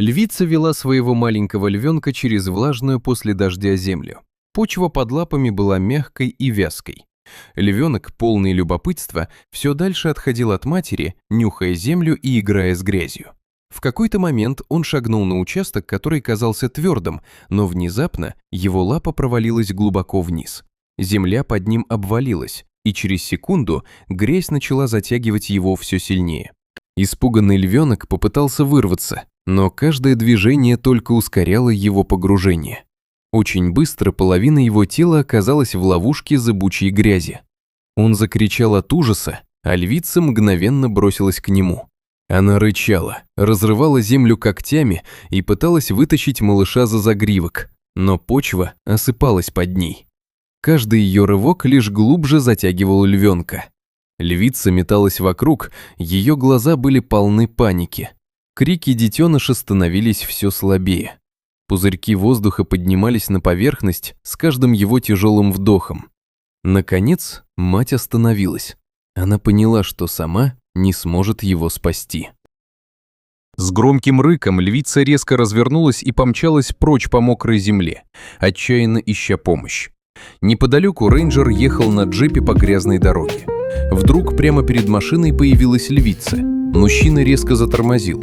Львица вела своего маленького львенка через влажную после дождя землю. Почва под лапами была мягкой и вязкой. Львенок, полный любопытства, все дальше отходил от матери, нюхая землю и играя с грязью. В какой-то момент он шагнул на участок, который казался твердым, но внезапно его лапа провалилась глубоко вниз. Земля под ним обвалилась, и через секунду грязь начала затягивать его все сильнее. Испуганный львенок попытался вырваться, но каждое движение только ускоряло его погружение. Очень быстро половина его тела оказалась в ловушке зыбучей грязи. Он закричал от ужаса, а львица мгновенно бросилась к нему. Она рычала, разрывала землю когтями и пыталась вытащить малыша за загривок, но почва осыпалась под ней. Каждый ее рывок лишь глубже затягивал львенка. Львица металась вокруг, ее глаза были полны паники. Крики детеныша становились все слабее. Пузырьки воздуха поднимались на поверхность с каждым его тяжелым вдохом. Наконец, мать остановилась. Она поняла, что сама не сможет его спасти. С громким рыком львица резко развернулась и помчалась прочь по мокрой земле, отчаянно ища помощь. Неподалеку рейнджер ехал на джипе по грязной дороге. Вдруг прямо перед машиной появилась львица. Мужчина резко затормозил.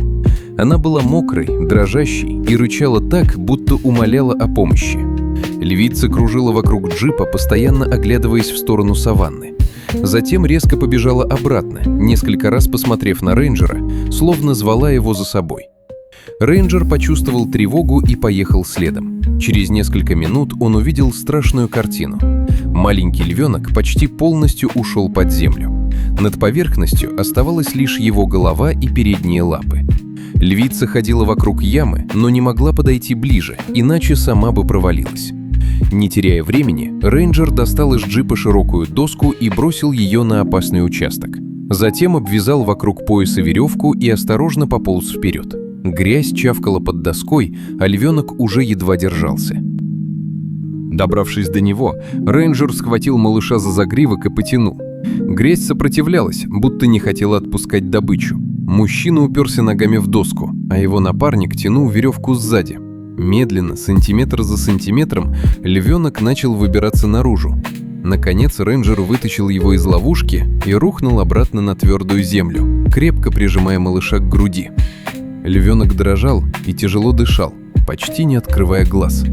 Она была мокрой, дрожащей и рычала так, будто умоляла о помощи. Львица кружила вокруг джипа, постоянно оглядываясь в сторону саванны. Затем резко побежала обратно, несколько раз посмотрев на рейнджера, словно звала его за собой. Рейнджер почувствовал тревогу и поехал следом. Через несколько минут он увидел страшную картину. Маленький львенок почти полностью ушел под землю. Над поверхностью оставалась лишь его голова и передние лапы. Львица ходила вокруг ямы, но не могла подойти ближе, иначе сама бы провалилась. Не теряя времени, рейнджер достал из джипа широкую доску и бросил ее на опасный участок. Затем обвязал вокруг пояса веревку и осторожно пополз вперед. Грязь чавкала под доской, а львенок уже едва держался. Добравшись до него, рейнджер схватил малыша за загривок и потянул. Грязь сопротивлялась, будто не хотела отпускать добычу. Мужчина уперся ногами в доску, а его напарник тянул веревку сзади. Медленно, сантиметр за сантиметром, львенок начал выбираться наружу. Наконец рейнджер вытащил его из ловушки и рухнул обратно на твердую землю, крепко прижимая малыша к груди. Львенок дрожал и тяжело дышал, почти не открывая глаз.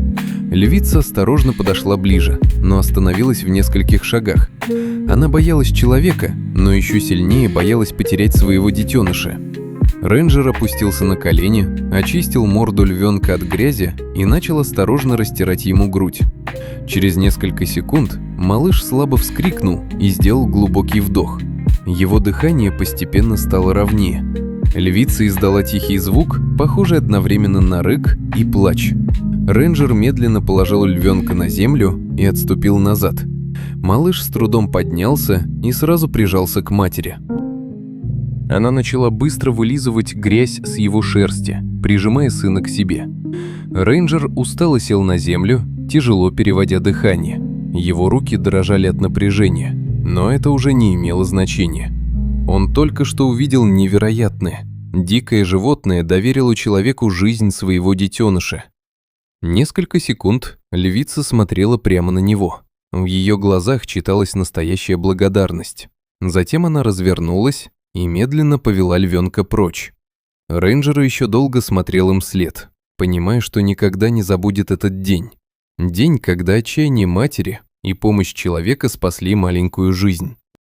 Львица осторожно подошла ближе, но остановилась в нескольких шагах. Она боялась человека, но еще сильнее боялась потерять своего детеныша. Рейнджер опустился на колени, очистил морду львенка от грязи и начал осторожно растирать ему грудь. Через несколько секунд малыш слабо вскрикнул и сделал глубокий вдох. Его дыхание постепенно стало ровнее. Львица издала тихий звук, похожий одновременно на рык и плач. Рейнджер медленно положил львенка на землю и отступил назад. Малыш с трудом поднялся и сразу прижался к матери. Она начала быстро вылизывать грязь с его шерсти, прижимая сына к себе. Рейнджер устало сел на землю, тяжело переводя дыхание. Его руки дрожали от напряжения, но это уже не имело значения. Он только что увидел невероятное. Дикое животное доверило человеку жизнь своего детеныша. Несколько секунд львица смотрела прямо на него. В ее глазах читалась настоящая благодарность. Затем она развернулась и медленно повела львенка прочь. Рейнджер еще долго смотрел им вслед, понимая, что никогда не забудет этот день. День, когда отчаяние матери и помощь человека спасли маленькую жизнь.